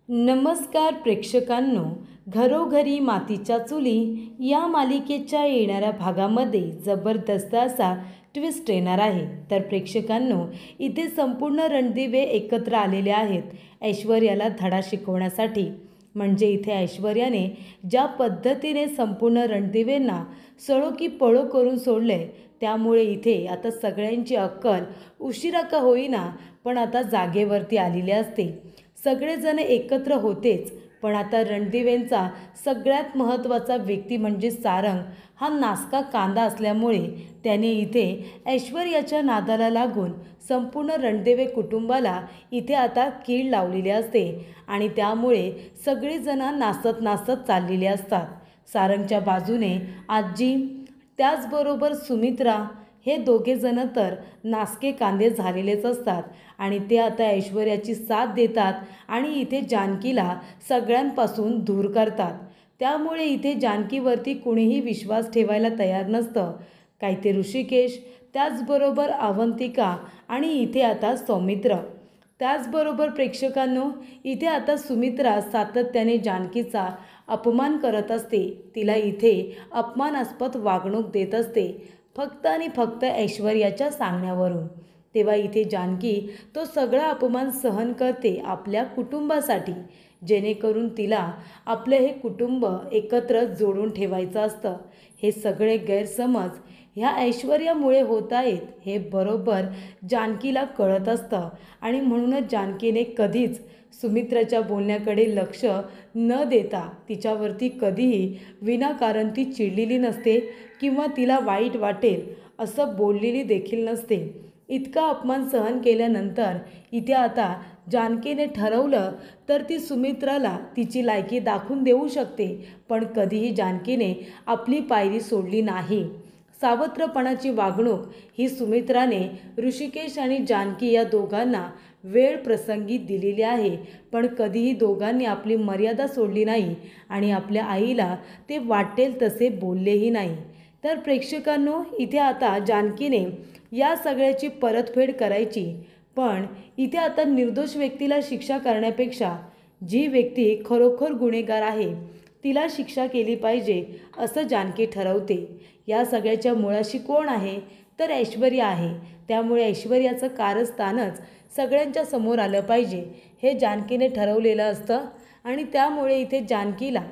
नमस्कार प्रेक्षकांनो, घरोघरी मातीच्या चुली या मालिकेच्या येणाऱ्या भागामध्ये जबरदस्त असा ट्विस्ट येणार आहे। तर प्रेक्षकांनो, इथे संपूर्ण रणदिवे एकत्र आलेले आहेत ऐश्वर्याला धडा शिकवण्यासाठी। म्हणजे इथे ऐश्वर्याने ज्या पद्धतीने संपूर्ण रणदिवेंना सळो की पळो करून सोडले, त्यामुळे इथे आता सगळ्यांची अक्कल उशिरा का होईना पण आता जागेवरती आलेली असते। सगळेजण एकत्र होतेच, पण आता रणदिवेंचा सगळ्यात महत्त्वाचा व्यक्ती म्हणजे सारंग हा नासका कांदा असल्यामुळे त्याने इथे ऐश्वर्याच्या नादाला लागून संपूर्ण रणदिवे कुटुंबाला इथे आता कीड लावलेली असते आणि त्यामुळे सगळेजण नाचत नाचत चाललेले असतात। सारंगच्या बाजूने आजी, त्याचबरोबर सुमित्रा हे दोघेजण तर नासके कांदे झालेलेच असतात आणि ते आता ऐश्वर्याची साथ देतात आणि इथे जानकीला सगळ्यांपासून दूर करतात। त्यामुळे इथे जानकीवरती कुणीही विश्वास ठेवायला तयार नसतं। काही ते ऋषिकेश, त्याचबरोबर अवंतिका आणि इथे आता सौमित्र। त्याचबरोबर प्रेक्षकांनो, इथे आता सुमित्रा सातत्याने जानकीचा अपमान करत असते, तिला इथे अपमानास्पद वागणूक देत असते, फक्त आणि फक्त ऐश्वर्याच्या सांगण्यावरून। तेव्हा इथे जानकी तो सगळा अपमान सहन करते आपल्या कुटुंबासाठी, जेणेकरून तिला आपलं हे कुटुंब एकत्र जोडून ठेवायचं असतं। हे सगळे गैरसमज ह्या ऐश्वर्यामुळे होत आहेत हे बरोबर जानकीला कळत असतं आणि म्हणूनच जानकीने कधीच सुमित्राच्या बोलण्याकडे लक्ष न देता तिच्यावरती कधीही विनाकारण ती चिडलेली नसते किंवा तिला वाईट वाटेल असं बोललेली देखील नसते। इतका अपमान सहन केल्यानंतर इथे आता जानकीने ठरवलं तर ती सुमित्राला तिची लायकी दाखवून देऊ शकते, पण कधीही जानकीने आपली पायरी सोडली नाही। सावत्रपणाची वागणूक ही सुमित्राने ऋषिकेश आणि जानकी या दोघांना वेळ प्रसंगी दिलेली आहे, पण कधीही दोघांनी आपली मर्यादा सोडली नाही आणि आपल्या आईला ते वाटेल तसे बोललेही नाही। तर प्रेक्षकांनो, इथे आता जानकीने या सगळ्याची परतफेड करायची, पण इथे आता निर्दोष व्यक्तीला शिक्षा करण्यापेक्षा जी व्यक्ती खरोखर गुन्हेगार आहे तिला शिक्षा केली पाहिजे असं जानकी ठरवते। या सगळ्याच्या मुळाशी कोण आहे तर ऐश्वर्या आहे, त्यामुळे ऐश्वर्याचं कारस्थानच सगळ्यांच्या समोर आलं पाहिजे हे जानकीने ठरवलेलं असतं आणि त्यामुळे इथे जानकीला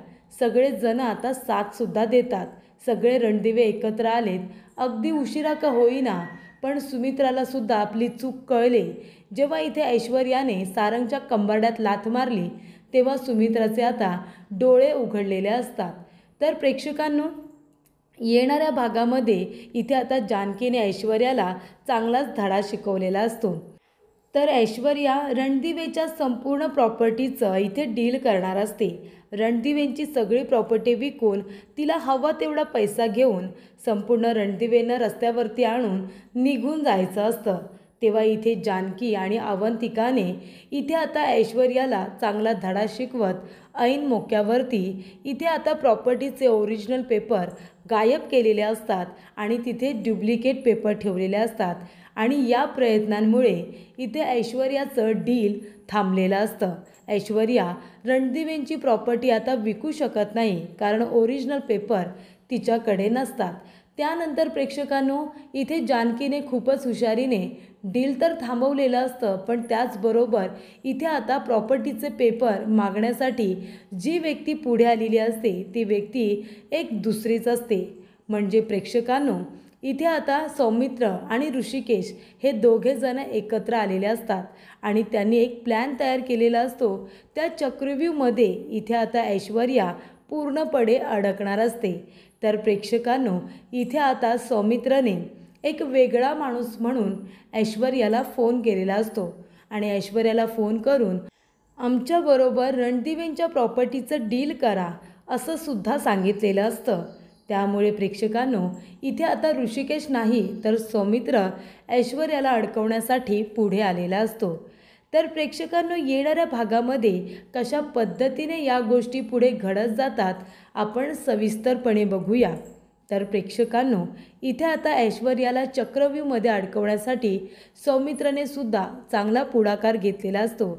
सगळेजण आता साथसुद्धा देतात। सगळे रणदिवे एकत्र आलेत, अगदी उशिरा का होईना पण सुमित्राला सुद्धा आपली चूक कळली। जेव्हा इथे ऐश्वर्याने सारंगच्या कंबरड्यात लाथ मारली तेव्हा सुमित्राचे आता डोळे उघडलेले असतात। तर प्रेक्षकांनो, येणाऱ्या भागामध्ये इथे आता जानकीने ऐश्वर्याला चांगलाच धडा शिकवलेला असतो। तर ऐश्वर्या रणदिवेच्या संपूर्ण प्रॉपर्टीचं इथे डील करणार असते। रणदिवेंची सगळी प्रॉपर्टी विकून तिला हवा तेवढा पैसा घेऊन संपूर्ण रणदिवेंना रस्त्यावरती आणून निघून जायचं असतं। तेव्हा इथे जानकी आणि अवंतिकाने इथे आता ऐश्वर्याला चांगला धडा शिकवत ऐन मोक्यावरती इथे आता प्रॉपर्टीचे ओरिजिनल पेपर गायब केलेले असतात आणि तिथे डुप्लिकेट पेपर ठेवलेले असतात आणि या प्रयत्नांमुळे इथे ऐश्वर्याचं डील थांबलेलं असतं। ऐश्वर्या रणदिवेंची प्रॉपर्टी आता विकू शकत नाही कारण ओरिजिनल पेपर तिच्याकडे नसतात। त्यानंतर प्रेक्षकांनो, इथे जानकीने खूपच हुशारीने डील तर थांबवलेलं असतं, पण त्याचबरोबर इथे आता प्रॉपर्टीचे पेपर मागण्यासाठी जी व्यक्ती पुढे आलेली असते ती व्यक्ती एक दुसरीच असते। म्हणजे प्रेक्षकांनो, इथे आता सौमित्र आणि ऋषिकेश हे दोघेजण एकत्र आलेले असतात आणि त्यांनी एक प्लॅन तयार केलेला असतो। त्या चक्रव्यूहमध्ये इथे आता ऐश्वर्या पूर्णपणे अडकणार असते। तर प्रेक्षकांनो, इथे आता सौमित्रने एक वेगळा माणूस म्हणून ऐश्वर्याला फोन केलेला असतो आणि ऐश्वर्याला फोन करून आमच्याबरोबर रणदिवेंच्या प्रॉपर्टीचं डील करा असं सुद्धा सांगितलेलं असतं। त्यामुळे प्रेक्षकांनो, इथे आता ऋषिकेश नाही तर सौमित्र ऐश्वर्याला अडकवण्यासाठी पुढे आलेला असतो। तर प्रेक्षकांनो, येणाऱ्या भागामध्ये कशा पद्धतीने या गोष्टी पुढे घडत जातात आपण सविस्तरपणे बघूया। तर प्रेक्षकांनो, इथे आता ऐश्वर्याला चक्रव्यूहमध्ये अडकवण्यासाठी सौमित्रने सुद्धा चांगला पुढाकार घेतलेला असतो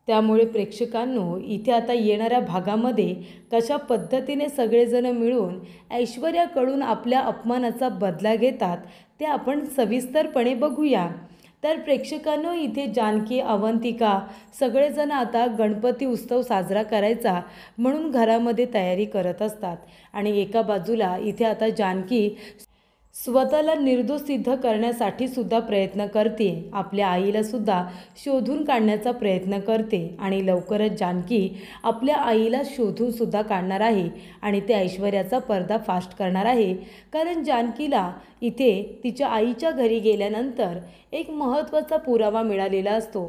त्यामुळे प्रेक्षकांनो इथे आता येणाऱ्या भागामध्ये कशा पद्धतीने सगळेजण मिळून ऐश्वर्याकडून आपल्या अपमानाचा बदला घेतात ते आपण सविस्तरपणे बघूया। तर प्रेक्षकांनो इथे जानकी, अवंतिका सगळेजण आता गणपती उत्सव साजरा करायचा म्हणून घरामध्ये तयारी करत असतात आणि एका बाजूला इथे आता जानकी स्वतःला निर्दोष सिद्ध करण्यासाठी सुद्धा प्रयत्न करते, आपल्या आईला सुद्धा शोधून काढण्याचा प्रयत्न करते आणि लवकरच जानकी आपल्या आईला शोधून सुद्धा काढणार आहे आणि ते ऐश्वर्याचा पर्दाफाश करणार आहे। कारण जानकीला इथे तिच्या आईच्या घरी गेल्यानंतर एक महत्त्वाचा पुरावा मिळालेला असतो।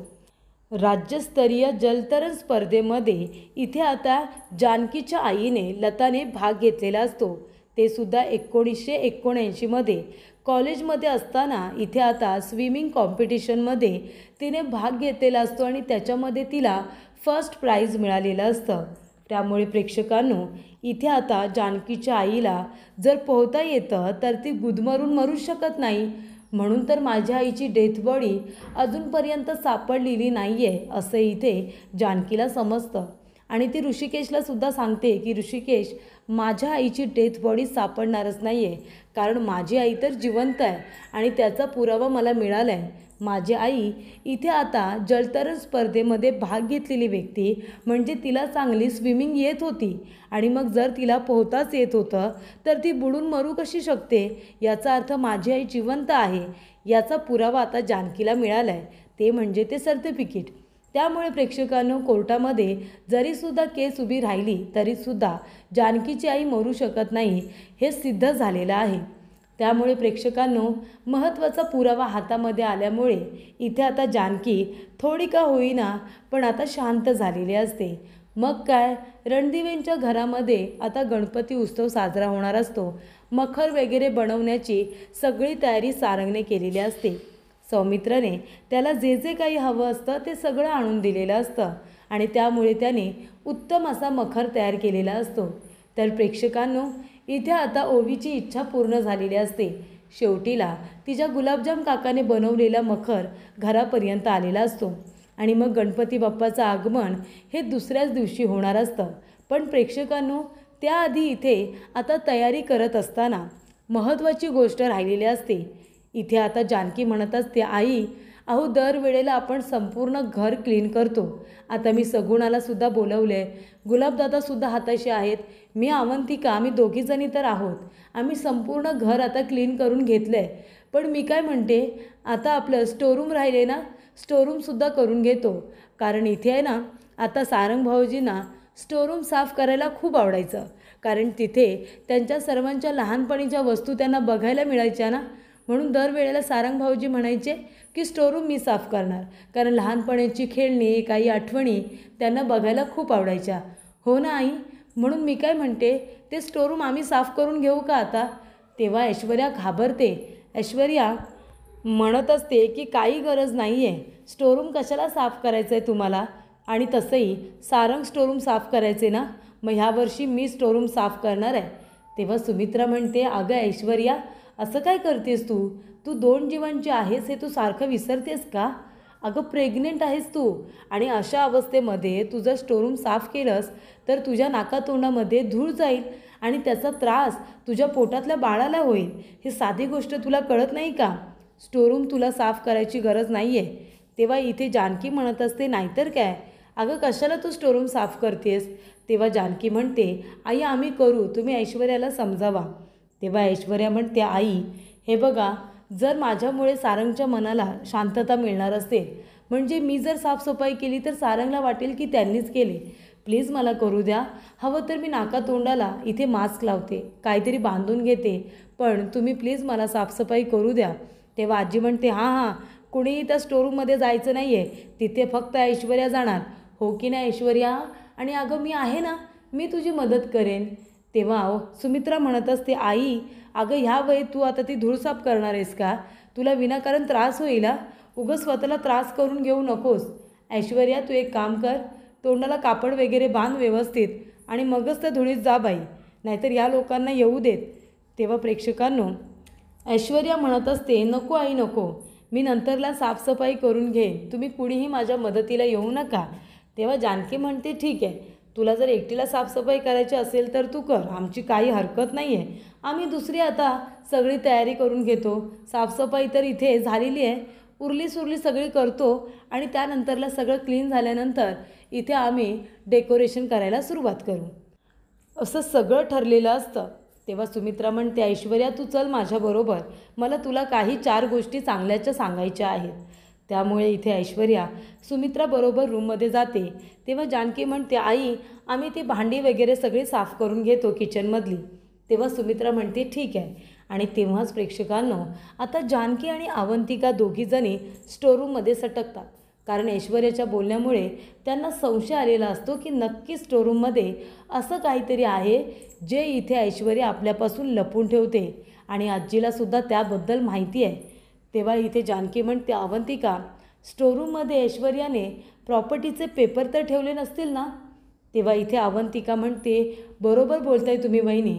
राज्यस्तरीय जलतरण स्पर्धेमध्ये इथे आता जानकीच्या आईने लताने भाग घेतलेला असतो, ते सुद्धा 1979मध्ये कॉलेजमध्ये असताना इथे आता स्विमिंग कॉम्पिटिशनमध्ये तिने भाग घेतलेला असतो आणि त्याच्यामध्ये तिला फर्स्ट प्राइज मिळालेलं असतं। त्यामुळे प्रेक्षकांनो इथे आता जानकीच्या आईला जर पोहता येतं तर ती गुदमरून मरू शकत नाही, म्हणून तर माझ्या आईची डेथ बॉडी अजूनपर्यंत सापडलेली नाही आहे असं इथे जानकीला समजतं आणि ती ऋषिकेशला सुद्धा सांगते की ऋषिकेश, माझ्या आईची डेथ बॉडी सापडणारच नाही आहे, कारण माझी आई तर जिवंत आहे आणि त्याचा पुरावा मला मिळाला आहे। माझी आई इथे आता जलतरण स्पर्धेमध्ये भाग घेतलेली व्यक्ती म्हणजे तिला चांगली स्विमिंग येत होती आणि मग जर तिला पोहताच येत होतं तर ती बुडून मरू कशी शकते, याचा अर्थ माझी आई जिवंत आहे याचा पुरावा आता जानकीला मिळाला आहे, ते म्हणजे ते सर्टिफिकेट। त्यामुळे प्रेक्षकांनो कोर्टामध्ये जरीसुद्धा केस उभी राहिली तरीसुद्धा जानकीची आई मरू शकत नाही हे सिद्ध झालेलं आहे। त्यामुळे प्रेक्षकांनो महत्त्वाचा पुरावा हातामध्ये आल्यामुळे इथे आता जानकी थोडी का होईना पण आता शांत झालेली असते। मग काय, रणदिवेंच्या घरामध्ये आता गणपती उत्सव साजरा होणार असतो, मखर वगैरे बनवण्याची सगळी तयारी सारंगने केलेली असते। सौमित्रने त्याला जे जे काही हवं असतं ते सगळं आणून दिलेलं असतं आणि त्यामुळे त्याने उत्तम असा मखर तयार केलेला असतो। तर प्रेक्षकांनो इथे आता ओवीची इच्छा पूर्ण झालेली असते, शेवटीला तिच्या गुलाबजाम काकाने बनवलेला मखर घरापर्यंत आलेला असतो आणि मग गणपती बाप्पाचं आगमन हे दुसऱ्याच दिवशी होणार असतं। पण प्रेक्षकांनो त्याआधी इथे आता तयारी करत असताना महत्त्वाची गोष्ट राहिलेली असते। इथे आता जानकी म्हणत असते, आई अहो दरवेळेला आपण संपूर्ण घर क्लीन करतो, आता मी सगुणाला सुद्धा बोलवले, गुलाबदादासुद्धा हाताशी आहेत, मी अवंतिका, आम्ही दोघीजणी तर आहोत, आम्ही संपूर्ण घर आता क्लीन करून घेतलं आहे, पण मी काय म्हणते आता आपलं स्टोरूम राहिले ना, स्टोरूमसुद्धा करून घेतो, कारण इथे आहे ना आता सारंग भाऊजींना स्टोरूम साफ करायला खूप आवडायचं, कारण तिथे त्यांच्या सर्वांच्या लहानपणीच्या वस्तू त्यांना बघायला मिळायच्या ना, म्हणून दरवेळेला सारंग भाऊजी म्हणायचे की स्टोरूम मी साफ करणार, कारण लहानपणाची खेळणी काही आठवणी त्यांना बघायला खूप आवडायच्या। हो ना आई, म्हणून मी काय म्हणते ते स्टोरूम आम्ही साफ करून घेऊ का आता? तेव्हा ऐश्वर्या घाबरते, ऐश्वर्या म्हणत असते की काही गरज नाही आहे, स्टोरूम कशाला साफ करायचं आहे तुम्हाला, आणि तसंही सारंग स्टोरूम साफ करायचे ना, मग ह्या वर्षी मी स्टोरूम साफ करणार आहे। तेव्हा सुमित्रा म्हणते, अगं ऐश्वर्या असं काय करतेस तू, तू 2 जीवांची आहेस हे तू सारखं विसरतेस का? अगं प्रेग्नेंट आहेस तू आणि अशा अवस्थेमध्ये तू जर स्टोरूम साफ केलंस तर तुझ्या नाकातोंडामध्ये धूळ जाईल आणि त्याचा त्रास तुझ्या पोटातल्या बाळाला होईल, ही साधी गोष्ट तुला कळत नाही का? स्टोरूम तुला साफ करायची गरज नाही आहे। तेव्हा इथे जानकी म्हणत असते, नाहीतर काय, अगं कशाला तू स्टोरूम साफ करतेस? तेव्हा जानकी म्हणते, आई आम्ही करू, तुम्ही ऐश्वर्याला समजावा। तेव्हा ऐश्वर्या म्हणते, आई हे बघा, जर माझ्यामुळे सारंगच्या मनाला शांतता मिळणार असेल, म्हणजे मी जर साफसफाई केली तर सारंगला वाटेल की त्यांनीच केले, प्लीज मला करू द्या, हवं तर मी नाकातोंडाला इथे मास्क लावते, काहीतरी बांधून घेते, पण तुम्ही प्लीज मला साफसफाई करू द्या। तेव्हा आजी म्हणते, हां हां, कुणीही त्या स्टोरूममध्ये जायचं नाही आहे, तिथे फक्त ऐश्वर्या जाणार, हो की नाही ऐश्वर्या, आणि अगं मी आहे ना, मी तुझी मदत करेन। तेव्हा सुमित्रा म्हणत असते, आई अगं ह्या वयेत तू आता ती धूळ साफ करणार आहेस का? तुला विनाकारण त्रास होईल, उगं स्वतःला त्रास करून घेऊ नकोस। ऐश्वर्या तू एक काम कर, तोंडाला कापड वगैरे बांध व्यवस्थित आणि मगच त्या धुळीत जा बाई, नाहीतर या लोकांना येऊ देत। तेव्हा प्रेक्षकांनो ऐश्वर्या म्हणत असते, नको आई नको, मी नंतरला साफसफाई करून घेईन, तुम्ही कुणीही माझ्या मदतीला येऊ नका। तेव्हा जानकी म्हणते, ठीक आहे, तुला जर एकटीला साफसफाई करायची असेल तर तू कर, आमची काही हरकत नाही आहे. आम्ही दुसरी आता सगळी तयारी करून घेतो. साफसफाई तर इथे झालेली आहे, उरली सुरली सगळी करतो आणि त्यानंतरला सगळं क्लीन झाल्यानंतर इथे आम्ही डेकोरेशन करायला सुरुवात करू. असं सगळं ठरलेलं असतं. तेव्हा सुमित्रा म्हणते, ऐश्वर्या तू चल माझ्याबरोबर, मला तुला काही 4 गोष्टी चांगल्याच्या सांगायच्या आहेत. त्यामुळे इथे ऐश्वर्या सुमित्राबरोबर रूममध्ये जाते. तेव्हा जानकी म्हणते, आई आम्ही ती भांडी वगैरे सगळी साफ करून घेतो किचनमधली. तेव्हा सुमित्रा म्हणते, ठीक आहे. आणि तेव्हाच प्रेक्षकांनो, आता जानकी आणि अवंतिका दोघीजणी स्टोरूममध्ये सटकतात. कारण ऐश्वर्याच्या बोलण्यामुळे त्यांना संशय आलेला असतो की नक्की स्टोरूममध्ये असं काहीतरी आहे जे इथे ऐश्वर्या आपल्यापासून लपून ठेवते आणि आजीलासुद्धा त्याबद्दल माहिती आहे. तेव्हा इथे जानकी म्हणते, अवंतिका स्टोरूममध्ये ऐश्वर्याने प्रॉपर्टीचे पेपर तर ठेवले नसतील ना? तेव्हा इथे अवंतिका म्हणते, बरोबर बोलताय तुम्ही वहिनी,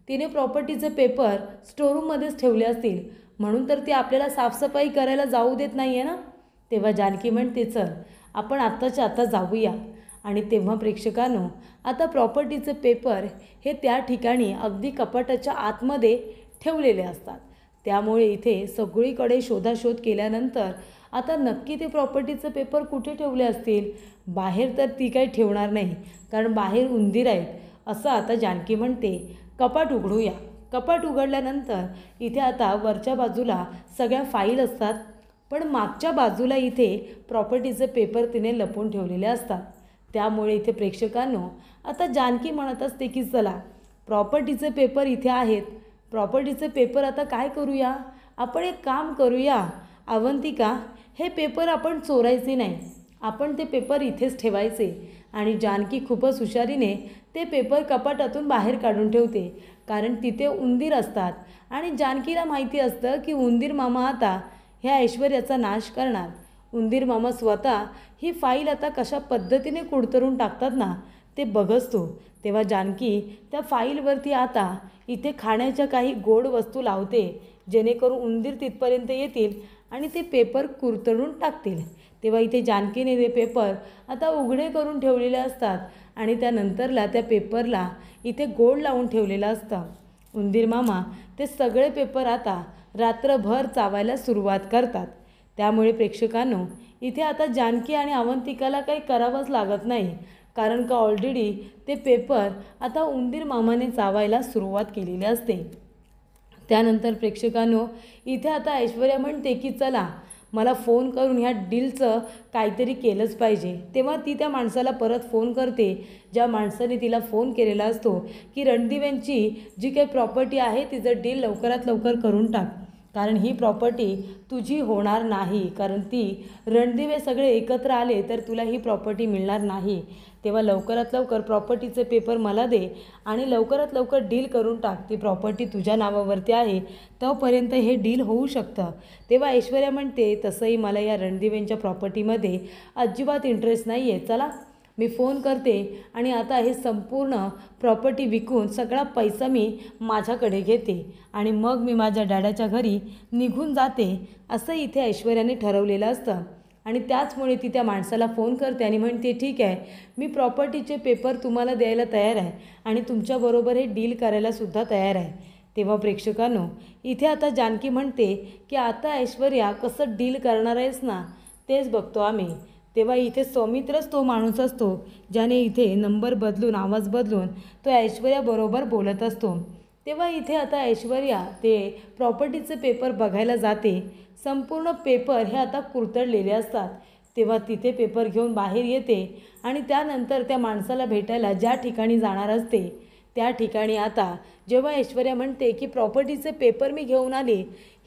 तिने प्रॉपर्टीचे पेपर स्टोरूममध्येच ठेवले असतील, म्हणून तर ती आपल्याला साफसफाई करायला जाऊ देत नाही आहे ना. तेव्हा जानकी म्हणते, चल आपण आत्ताच्या आत्ता जाऊया. आणि तेव्हा प्रेक्षकांनो, आता प्रॉपर्टीचे पेपर हे त्या ठिकाणी अगदी कपाटाच्या आतमध्ये ठेवलेले असतात. त्यामुळे इथे सगळीकडे शोधाशोध केल्यानंतर आता नक्की ते प्रॉपर्टीचे पेपर कुठे ठेवले असतील. बाहेर तर ती काही ठेवणार नाही, कारण बाहेर उंदीर आहेत. असं आता जानकी म्हणते, कपाट उघडूया. कपाट उघडल्यानंतर इथे आता वरच्या बाजूला सगळ्या फाईल असतात, पण मागच्या बाजूला इथे प्रॉपर्टीचे पेपर तिने लपवून ठेवलेले असतात. त्यामुळे इथे प्रेक्षकांनो, आता जानकी म्हणत असते की चला प्रॉपर्टीचे पेपर इथे आहेत, प्रॉपर्टीचे पेपर आता काय करूया, आपण एक काम करूया अवंतिका, हे पेपर आपण चोरायचे नाही, आपण ते पेपर इथेच ठेवायचे. आणि जानकी खूपच हुशारीने ते पेपर कपाटातून बाहेर काढून ठेवते, कारण तिथे उंदीर असतात आणि जानकीला माहिती असतं की उंदीर मामा आता ह्या ऐश्वर्याचा नाश करणार. उंदीर मामा स्वतः ही फाईल आता कशा पद्धतीने कुडतरून टाकतात ना, ते बघतो. तेव्हा जानकी त्या फाईलवरती आता इथे खाण्याच्या काही गोड वस्तू लावते, जेणेकरून उंदीर तिथपर्यंत येतील आणि ते पेपर कुरतडून टाकतील. तेव्हा इथे जानकीने ते पेपर आता उघडे करून ठेवलेले असतात आणि त्यानंतरला त्या पेपरला इथे गोड लावून ठेवलेलं असतं. उंदीर मामा ते सगळे पेपर आता रात्रभर चावायला सुरुवात करतात. त्यामुळे प्रेक्षकांनो, इथे आता जानकी आणि अवंतिकाला काही करावंच लागत नाही, कारण का ऑलरेडी ते पेपर आता उंदीर मामाने चावायला सुरुवात केलेली असते. त्यानंतर प्रेक्षकांनो, इथे आता ऐश्वर्या म्हणते की चला मला फोन करून ह्या डीलचं काहीतरी केलंच पाहिजे. तेव्हा ती त्या माणसाला परत फोन करते, ज्या माणसाने तिला फोन केलेला असतो की रणदिव्यांची जी काही प्रॉपर्टी आहे तिचं डील लवकरात लवकर करून टाक, कारण ही प्रॉपर्टी तुझी होणार नाही, कारण ती रणदिवे सगळे एकत्र आले तर तुला ही प्रॉपर्टी मिळणार नाही. तेव्हा लवकरात लवकर प्रॉपर्टीचे पेपर मला दे आणि लवकरात लवकर डील करून टाक, ती प्रॉपर्टी तुझ्या नावावरती आहे, तोपर्यंत हे डील होऊ शकतं. तेव्हा ऐश्वर्या म्हणते, तसंही मला या रणदिवेंच्या प्रॉपर्टीमध्ये अजिबात इंटरेस्ट नाही आहे, चला मी फोन करते आणि आता हे संपूर्ण प्रॉपर्टी विकून सगळा पैसा मी माझ्याकडे घेते आणि मग मी माझ्या डॅडाच्या घरी निघून जाते, असं इथे ऐश्वर्याने ठरवलेलं असतं. आणि त्याचमुळे ती त्या माणसाला फोन करते आणि म्हणते, ठीक आहे, मी प्रॉपर्टीचे पेपर तुम्हाला द्यायला तयार आहे आणि तुमच्याबरोबर हे डील करायलासुद्धा तयार आहे. तेव्हा प्रेक्षकांनो, इथे आता जानकी म्हणते की आता ऐश्वर्या कसं डील करणार आहेस ना, तेच बघतो आम्ही. तेव्हा इथे सौमित्रच तो माणूस असतो ज्याने इथे नंबर बदलून, आवाज बदलून तो ऐश्वर्याबरोबर बोलत असतो. तेव्हा इथे आता ऐश्वर्या ते प्रॉपर्टीचे पेपर बघायला जाते. संपूर्ण पेपर हे आता कुरतडलेले असतात. तेव्हा तिथे पेपर घेऊन बाहेर येते आणि त्यानंतर त्या माणसाला भेटायला ज्या ठिकाणी जाणार असते त्या ठिकाणी आता जेव्हा ऐश्वर्या म्हणते की प्रॉपर्टीचे पेपर मी घेऊन आले,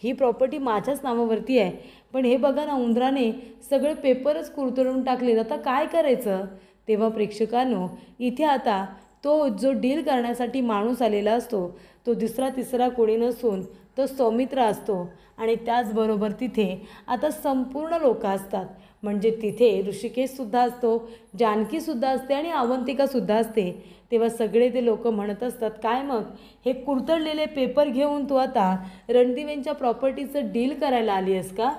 ही प्रॉपर्टी माझ्याच नावावरती आहे, पण हे बघा ना, उंदराने सगळे पेपरच कुरतडून टाकले, आता काय करायचं. तेव्हा प्रेक्षकांनो, इथे आता तो जो डील करण्यासाठी माणूस आलेला असतो तो दुसरा तिसरा कोणी नसून तो सौमित्र असतो आणि त्याचबरोबर तिथे आता संपूर्ण लोक असतात. म्हणजे तिथे ऋषिकेशसुद्धा असतो, जानकीसुद्धा असते आणि अवंतिकासुद्धा असते. तेव्हा सगळे ते लोक म्हणत असतात, काय मग हे कुरतडलेले पेपर घेऊन तू आता रणदिवेंच्या प्रॉपर्टीचं डील करायला आली आहेस का?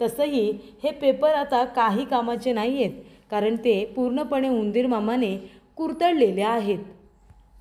तसंही हे पेपर आता काही कामाचे नाही आहेत, कारण ते पूर्णपणे उंदीर मामाने कुरतडलेले आहेत.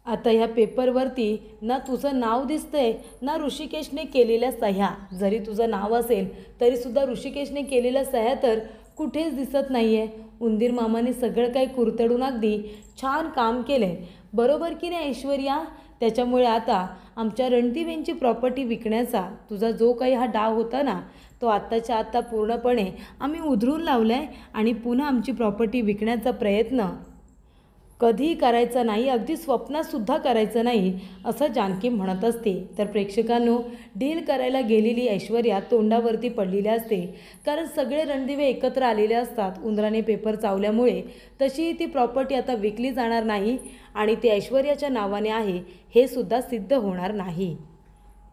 आता ह्या पेपरवरती ना तुझं नाव दिसतंय ना ऋषिकेशने केलेल्या सह्या. जरी तुझं नाव असेल तरीसुद्धा ऋषिकेशने केलेल्या सह्या तर कुठेच दिसत नाही आहे. उंदीर मामाने सगळं काही कुरतडून अगदी छान काम केलं आहे, बरोबर की नाही ऐश्वर्या? त्याच्यामुळे आता आमच्या रणदिवेंची प्रॉपर्टी विकण्याचा तुझा जो काही हा डाव होता ना, तो आत्ताच्या आत्ता पूर्णपणे आम्ही उधळून लावला आहे आणि पुन्हा आमची प्रॉपर्टी विकण्याचा प्रयत्न कधीही करायचा नाही, अगदी स्वप्नातसुद्धा करायचं नाही, असं जानकी म्हणत असते. तर प्रेक्षकांनो, डील करायला गेलेली ऐश्वर्या तोंडावरती पडलेली असते, कारण सगळे रणदिवे एकत्र आलेले असतात. उंदराने पेपर चावल्यामुळे तशी ती प्रॉपर्टी आता विकली जाणार नाही आणि ती ऐश्वर्याच्या नावाने आहे हे सुद्धा सिद्ध होणार नाही.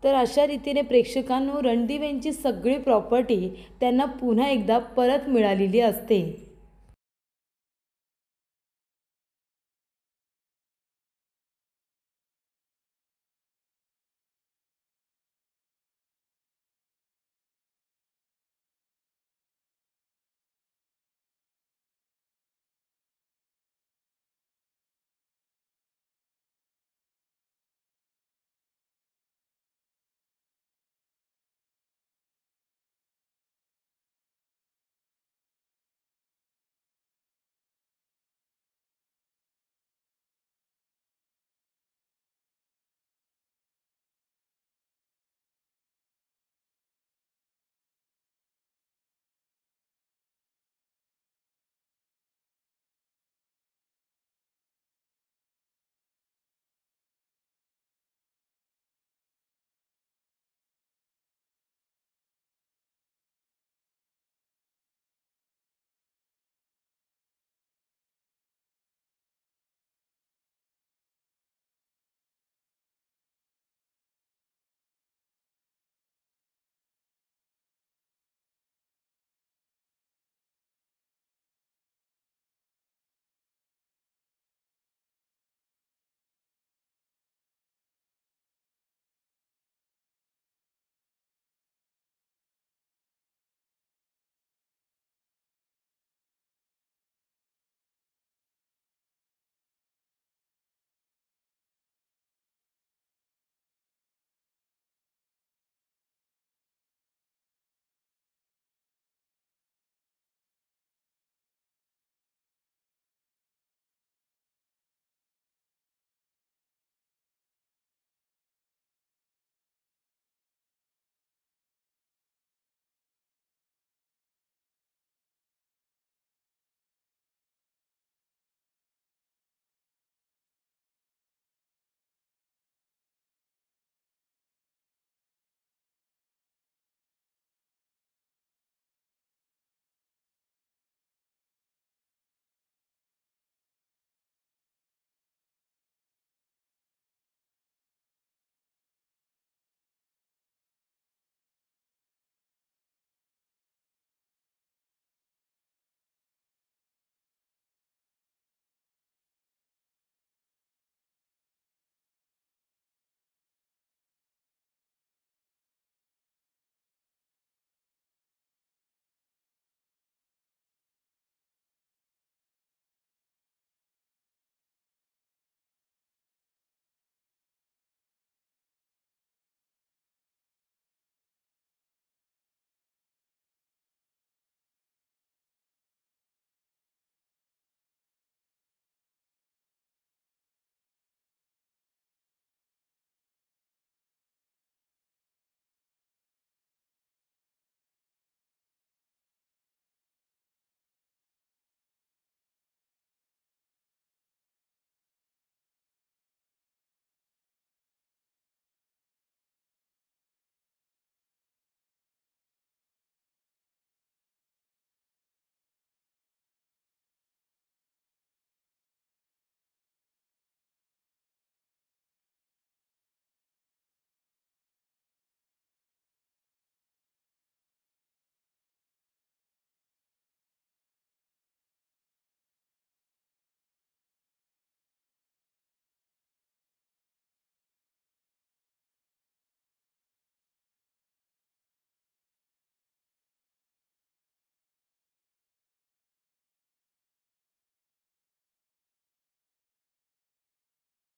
तर अशा रीतीने प्रेक्षकांनो, रणदिवेंची सगळी प्रॉपर्टी त्यांना पुन्हा एकदा परत मिळालेली असते.